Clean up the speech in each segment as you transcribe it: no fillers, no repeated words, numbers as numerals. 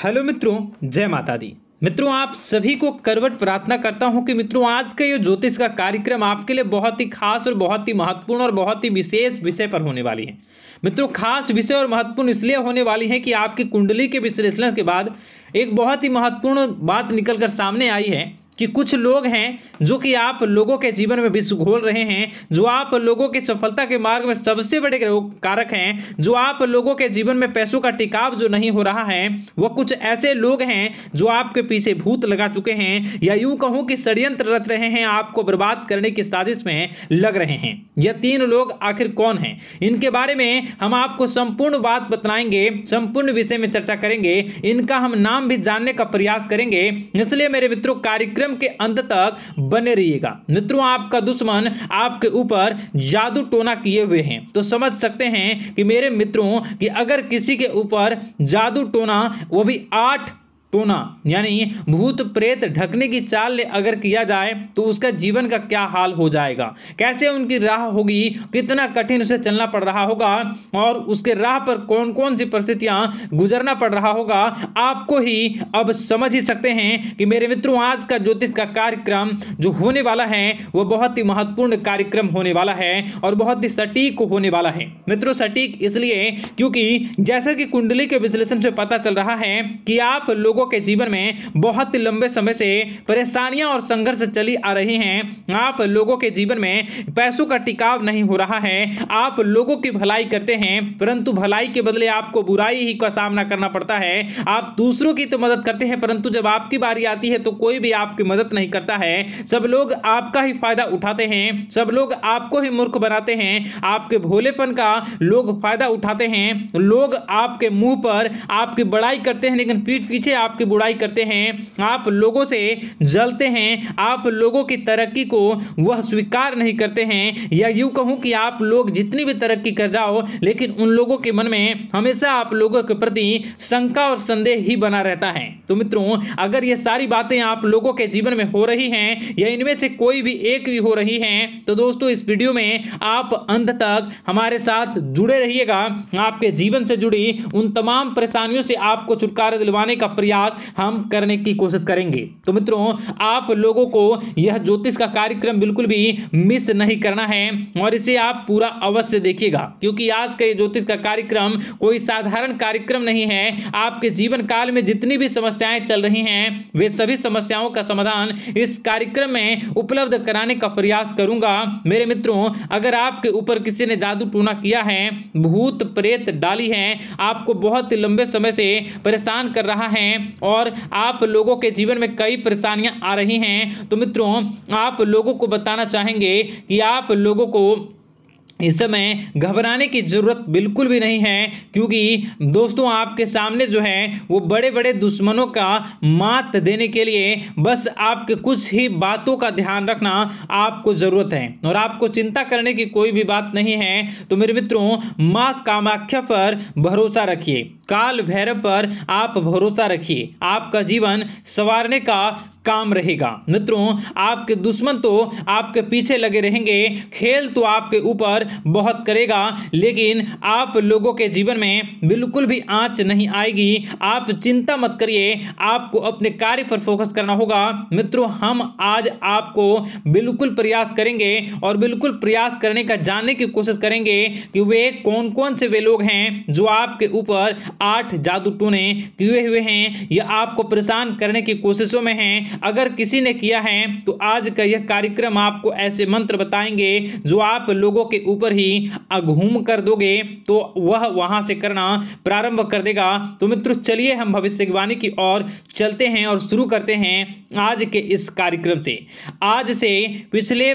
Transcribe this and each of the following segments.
Hello मित्रों, जय माता दी। मित्रों, आप सभी को करवट प्रार्थना करता हूं कि मित्रों आज का ये ज्योतिष का कार्यक्रम आपके लिए बहुत ही खास और बहुत ही महत्वपूर्ण और बहुत ही विशेष विषय पर होने वाली है। मित्रों, खास विषय और महत्वपूर्ण इसलिए होने वाली है कि आपकी कुंडली के विश्लेषण के बाद एक बहुत ही महत्वपूर्ण बात निकलकर सामने आई है कि कुछ लोग हैं जो कि आप लोगों के जीवन में विष घोल रहे हैं, जो आप लोगों की सफलता के मार्ग में सबसे बड़े कारक हैं, जो आप लोगों के जीवन में पैसों का टिकाव जो नहीं हो रहा है, वह कुछ ऐसे लोग हैं जो आपके पीछे भूत लगा चुके हैं या यूं कहूं कि षड्यंत्र रच रहे हैं, आपको बर्बाद करने की साजिश में लग रहे हैं। यह तीन लोग आखिर कौन हैं, इनके बारे में हम आपको संपूर्ण बात बताएंगे, संपूर्ण विषय में चर्चा करेंगे, इनका हम नाम भी जानने का प्रयास करेंगे। इसलिए मेरे मित्रों, कार्यक्रम के अंत तक बने रहिएगा। मित्रों, आपका दुश्मन आपके ऊपर जादू टोना किए हुए हैं, तो समझ सकते हैं कि मेरे मित्रों कि अगर किसी के ऊपर जादू टोना, वो भी 8 टोना यानी भूत प्रेत ढकने की चाल ने अगर किया जाए तो उसका जीवन का क्या हाल हो जाएगा, कैसे उनकी राह होगी, कितना कठिन उसे चलना पड़ रहा होगा और उसके राह पर कौन कौन सी परिस्थितियां गुजरना पड़ रहा होगा, आपको ही अब समझ ही सकते हैं कि मेरे मित्रों आज का ज्योतिष का कार्यक्रम जो होने वाला है वह बहुत ही महत्वपूर्ण कार्यक्रम होने वाला है और बहुत ही सटीक होने वाला है। मित्रों, सटीक इसलिए क्योंकि जैसा कि कुंडली के विश्लेषण से पता चल रहा है कि आप लोगों के जीवन में बहुत ही लंबे समय से परेशानियां और संघर्ष चली आ रही हैं। आप लोगों के जीवन में पैसों का टिकाव नहीं हो रहा है। आप लोगों की भलाई करते हैं परंतु भलाई के बदले आपको बुराई ही का सामना करना पड़ता है। आप दूसरों की तो मदद करते हैं परंतु जब आपकी बारी आती है तो कोई भी आपकी मदद नहीं करता है। सब लोग आपका ही फायदा उठाते हैं, सब लोग आपको ही मूर्ख बनाते हैं, आपके भोलेपन का लोग फायदा उठाते हैं। लोग आपके मुंह पर आपकी बड़ाई करते हैं लेकिन पीठ पीछे आपकी बुराई करते हैं। आप लोगों से जलते हैं, आप लोगों की तरक्की को वह स्वीकार नहीं करते हैं, या यूं कहूं कि आप लोग जितनी भी तरक्की कर जाओ लेकिन उन लोगों के मन में हमेशा आप लोगों के प्रति शंका और संदेह ही बना रहता है। तो मित्रों, अगर ये सारी बातें आप लोगों के जीवन में हो रही हैं या इनमें से कोई भी एक भी हो रही हैं तो दोस्तों इस वीडियो में आप अंत तक हमारे साथ जुड़े रहिएगा। आपके जीवन से जुड़ी उन तमाम परेशानियों से आपको छुटकारा दिलवाने का प्रयास हम करने की कोशिश करेंगे। तो मित्रों, आप लोगों को यह ज्योतिष का कार्यक्रम बिल्कुल भी मिस नहीं करना है और इसे आप पूरा अवश्य देखिएगा क्योंकि आज का ये ज्योतिष का कार्यक्रम कोई साधारण कार्यक्रम नहीं है। आपके जीवन काल में जितनी भी समस्याएं चल रही हैं वे सभी समस्याओं का समाधान इस कार्यक्रम में उपलब्ध कराने का प्रयास करूंगा। मेरे मित्रों, अगर आपके ऊपर किसी ने जादू टूना किया है, भूत प्रेत डाली है, आपको बहुत लंबे समय से परेशान कर रहा है और आप लोगों के जीवन में कई परेशानियां आ रही हैं, तो मित्रों आप लोगों को बताना चाहेंगे कि आप लोगों को इस समय घबराने की जरूरत बिल्कुल भी नहीं है क्योंकि दोस्तों आपके सामने जो है वो बड़े बड़े दुश्मनों का मात देने के लिए बस आपके कुछ ही बातों का ध्यान रखना आपको जरूरत है और आपको चिंता करने की कोई भी बात नहीं है। तो मेरे मित्रों, मां कामाख्या पर भरोसा रखिए, काल भैरव पर आप भरोसा रखिए, आपका जीवन संवारने का काम रहेगा। मित्रों, आपके दुश्मन तो आपके पीछे लगे रहेंगे, खेल तो आपके ऊपर बहुत करेगा लेकिन आप लोगों के जीवन में बिल्कुल भी आंच नहीं आएगी। आप चिंता मत करिए, आपको अपने कार्य पर फोकस करना होगा। मित्रों, हम आज आपको बिल्कुल प्रयास करेंगे और बिल्कुल प्रयास करने का जानने की कोशिश करेंगे कि वे कौन कौन से वे लोग हैं जो आपके ऊपर 8 जादू टोने किए हुए हैं या आपको परेशान करने की कोशिशों में हैं। अगर किसी ने किया है तो आज का यह कार्यक्रम आपको ऐसे मंत्र बताएंगे जो आप लोगों के ऊपर ही अघूम कर दोगे तो वह वहां से करना प्रारंभ कर देगा। तो मित्रों, चलिए हम भविष्यवाणी की ओर चलते हैं और शुरू करते हैं आज के इस कार्यक्रम से। आज से पिछले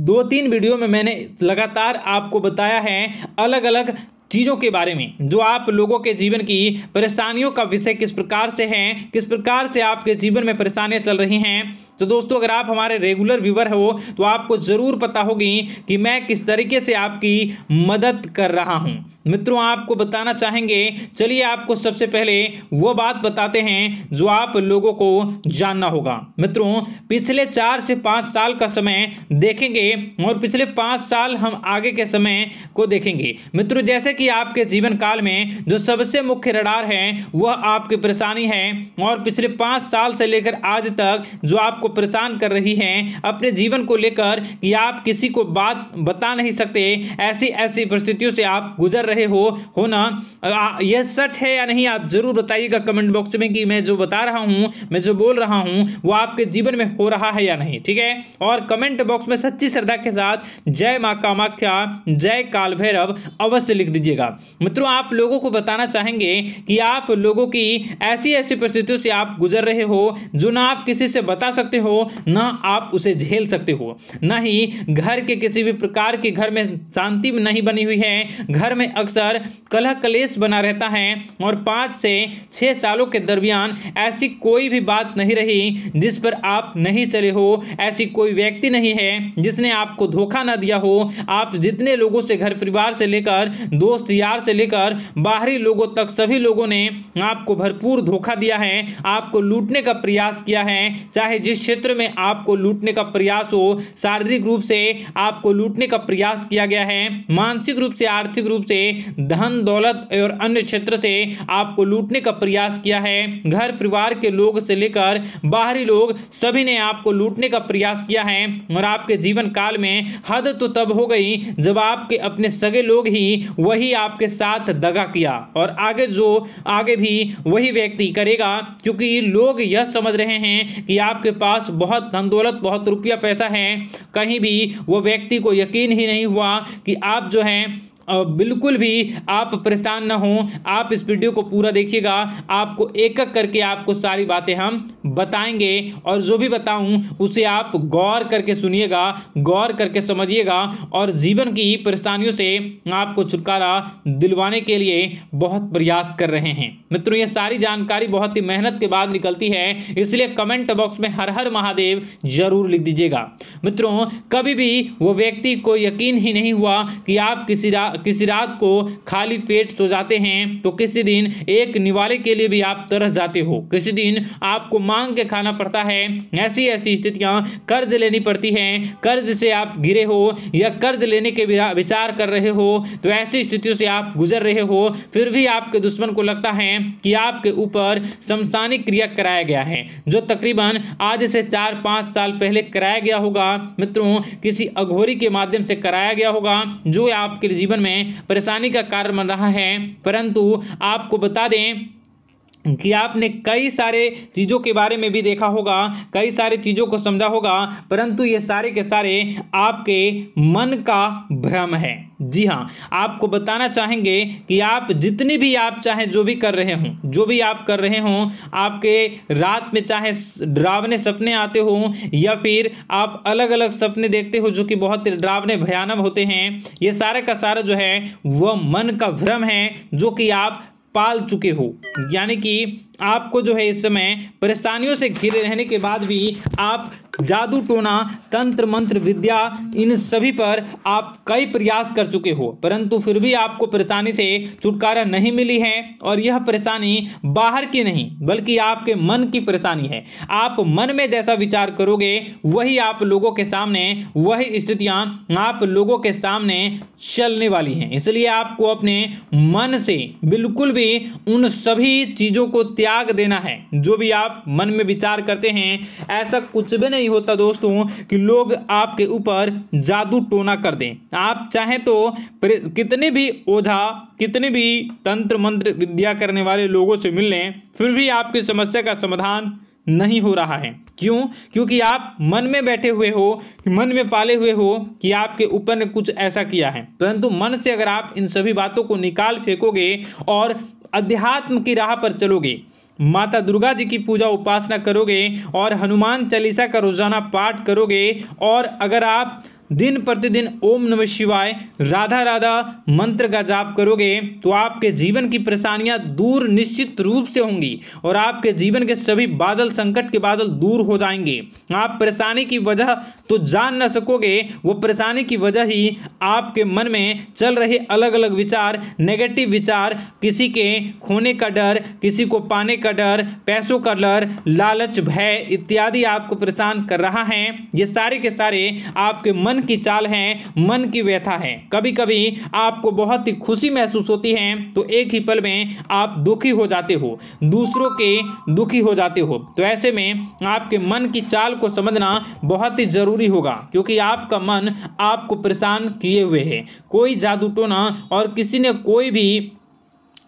2-3 वीडियो में मैंने लगातार आपको बताया है अलग अलग चीज़ों के बारे में जो आप लोगों के जीवन की परेशानियों का विषय किस प्रकार से है, किस प्रकार से आपके जीवन में परेशानियां चल रही हैं। तो दोस्तों, अगर आप हमारे रेगुलर व्यूवर हो तो आपको ज़रूर पता होगी कि मैं किस तरीके से आपकी मदद कर रहा हूं। मित्रों आपको बताना चाहेंगे, चलिए आपको सबसे पहले वो बात बताते हैं जो आप लोगों को जानना होगा। मित्रों पिछले 4 से 5 साल का समय देखेंगे और पिछले 5 साल हम आगे के समय को देखेंगे। मित्रों जैसे कि आपके जीवन काल में जो सबसे मुख्य रडार है वह आपकी परेशानी है, और पिछले 5 साल से लेकर आज तक जो आपको परेशान कर रही है अपने जीवन को लेकर कि आप किसी को बात बता नहीं सकते, ऐसी ऐसी परिस्थितियों से आप गुजर रहे हो ना। यह सच है या नहीं आप जरूर बताइएगा कमेंट बॉक्स में कि मैं जो बता रहा हूं, मैं जो बोल रहा हूं वो आपके जीवन में हो रहा है या नहीं, ठीक है। और कमेंट बॉक्स में सच्ची श्रद्धा के साथ जय मां कामाख्या, जय काल भैरव अवश्य लिख दीजिएगा। मित्रों आप लोगों को बताना चाहेंगे कि आप लोगों की ऐसी ऐसी परिस्थितियों से आप गुजर रहे हो जो ना आप किसी से बता सकते हो, ना आप उसे झेल सकते हो, ना ही घर के किसी भी प्रकार के घर में शांति नहीं बनी हुई है। घर में अक्सर कलह कलेश बना रहता है और 5 से 6 सालों के दरमियान ऐसी कोई भी बात नहीं रही जिस पर आप नहीं चले हो, ऐसी कोई व्यक्ति नहीं है जिसने आपको धोखा ना दिया हो। आप जितने लोगों से, घर परिवार से लेकर दोस्त यार से लेकर बाहरी लोगों तक, सभी लोगों ने आपको भरपूर धोखा दिया है, आपको लूटने का प्रयास किया है। चाहे जिस क्षेत्र में आपको लूटने का प्रयास हो, शारीरिक रूप से आपको लूटने का प्रयास किया गया है, मानसिक रूप से, आर्थिक रूप से, धन दौलत और अन्य क्षेत्र से आपको लूटने का प्रयास किया है। घर परिवार के लोग से लेकर बाहरी लोग सभी ने आपको लूटने का प्रयास किया है। और आपके जीवन काल में हद तो तब हो गई जब आपके अपने सगे लोग ही वही आपके साथ दगा किया, और आगे भी वही व्यक्ति करेगा, क्योंकि लोग यह समझ रहे हैं कि आपके पास बहुत धन दौलत, बहुत रुपया पैसा है। कहीं भी वो व्यक्ति को यकीन ही नहीं हुआ कि आप जो है बिल्कुल भी आप परेशान ना हो। आप इस वीडियो को पूरा देखिएगा, आपको एक एक करके आपको सारी बातें हम बताएंगे, और जो भी बताऊं उसे आप गौर करके सुनिएगा, गौर करके समझिएगा, और जीवन की परेशानियों से आपको छुटकारा दिलवाने के लिए बहुत प्रयास कर रहे हैं। मित्रों ये सारी जानकारी बहुत ही मेहनत के बाद निकलती है, इसलिए कमेंट बॉक्स में हर हर महादेव जरूर लिख दीजिएगा। मित्रों कभी भी वो व्यक्ति को यकीन ही नहीं हुआ कि आप किसी रात को खाली पेट सो जाते हैं तो किसी दिन एक निवाले के लिए भी आप तरस जाते हो, किसी दिन आपको मांग के खाना पड़ता है। ऐसी ऐसी स्थितियां, कर्ज लेनी पड़ती हैं, कर्ज से आप गिरे हो या कर्ज लेने के विचार कर रहे हो, तो ऐसी स्थितियों से आप गुजर रहे हो। फिर भी आपके दुश्मन को लगता है कि आपके ऊपर शमशानिक क्रिया कराया गया है, जो तकरीबन आज से 4-5 साल पहले कराया गया होगा। मित्रों किसी अघोरी के माध्यम से कराया गया होगा, जो आपके जीवन में परेशानी का कारण बन रहा है। परंतु आपको बता दें कि आपने कई सारे चीज़ों के बारे में भी देखा होगा, कई सारी चीज़ों को समझा होगा, परंतु ये सारे के सारे आपके मन का भ्रम है। जी हाँ, आपको बताना चाहेंगे कि आप जितनी भी आप चाहे जो भी कर रहे हों, जो भी आप कर रहे हों, आपके रात में चाहे डरावने सपने आते हों या फिर आप अलग अलग सपने देखते हो जो कि बहुत डरावने भयानक होते हैं, ये सारे का सारा जो है वह मन का भ्रम है जो कि आप पाल चुके हो। यानी कि आपको जो है इस समय परेशानियों से घिरे रहने के बाद भी आप जादू टोना, तंत्र मंत्र विद्या, इन सभी पर आप कई प्रयास कर चुके हो, परंतु फिर भी आपको परेशानी से छुटकारा नहीं मिली है। और यह परेशानी बाहर की नहीं बल्कि आपके मन की परेशानी है। आप मन में जैसा विचार करोगे वही आप लोगों के सामने, वही स्थितियां आप लोगों के सामने चलने वाली हैं। इसलिए आपको अपने मन से बिल्कुल भी उन सभी चीज़ों को त्याग देना है जो भी आप मन में विचार करते हैं। ऐसा कुछ भी नहीं होता दोस्तों कि लोग आपके ऊपर जादू टोना कर दें। आप चाहें तो कितने भी ओझा, कितने भी तंत्र मंत्र विद्या करने वाले लोगों से मिल लें, फिर भी आपकी समस्या का समाधान नहीं हो रहा है। क्यों? क्योंकि आप मन में बैठे हुए हो, मन में पाले हुए हो कि आपके ऊपर ने कुछ ऐसा किया है। परंतु मन से अगर आप इन सभी बातों को निकाल फेंकोगे और अध्यात्म की राह पर चलोगे, माता दुर्गा जी की पूजा उपासना करोगे और हनुमान चालीसा का रोजाना पाठ करोगे, और अगर आप दिन प्रतिदिन ओम नमः शिवाय, राधा राधा मंत्र का जाप करोगे तो आपके जीवन की परेशानियां दूर निश्चित रूप से होंगी और आपके जीवन के सभी बादल, संकट के बादल दूर हो जाएंगे। आप परेशानी की वजह तो जान न सकोगे, वो परेशानी की वजह ही आपके मन में चल रहे अलग अलग विचार, नेगेटिव विचार, किसी के खोने का डर, किसी को पाने का डर, पैसों का डर, लालच, भय इत्यादि आपको परेशान कर रहा है। ये सारे के सारे आपके मन की चाल हैं, मन की व्यथा है। कभी कभी आपको बहुत ही खुशी महसूस होती है तो एक ही पल में आप दुखी हो जाते हो, दूसरों के दुखी हो जाते हो। तो ऐसे में आपके मन की चाल को समझना बहुत ही जरूरी होगा, क्योंकि आपका मन आपको परेशान किए हुए है। कोई जादू टोना और किसी ने कोई भी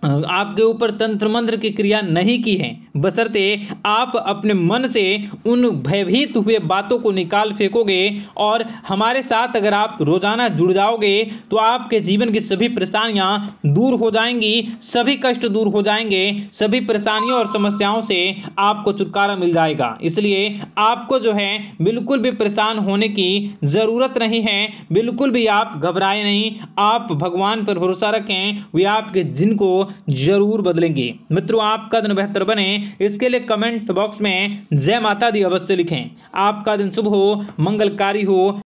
आपके ऊपर तंत्र मंत्र की क्रिया नहीं की है, बशर्ते आप अपने मन से उन भयभीत हुए बातों को निकाल फेंकोगे और हमारे साथ अगर आप रोजाना जुड़ जाओगे तो आपके जीवन की सभी परेशानियां दूर हो जाएंगी, सभी कष्ट दूर हो जाएंगे, सभी परेशानियों और समस्याओं से आपको छुटकारा मिल जाएगा। इसलिए आपको जो है बिल्कुल भी परेशान होने की ज़रूरत नहीं है, बिल्कुल भी आप घबराए नहीं। आप भगवान पर भरोसा रखें, वे आपके जिनको जरूर बदलेंगे। मित्रों, आपका दिन बेहतर बने इसके लिए कमेंट बॉक्स में जय माता दी अवश्य लिखें। आपका दिन शुभ हो, मंगलकारी हो।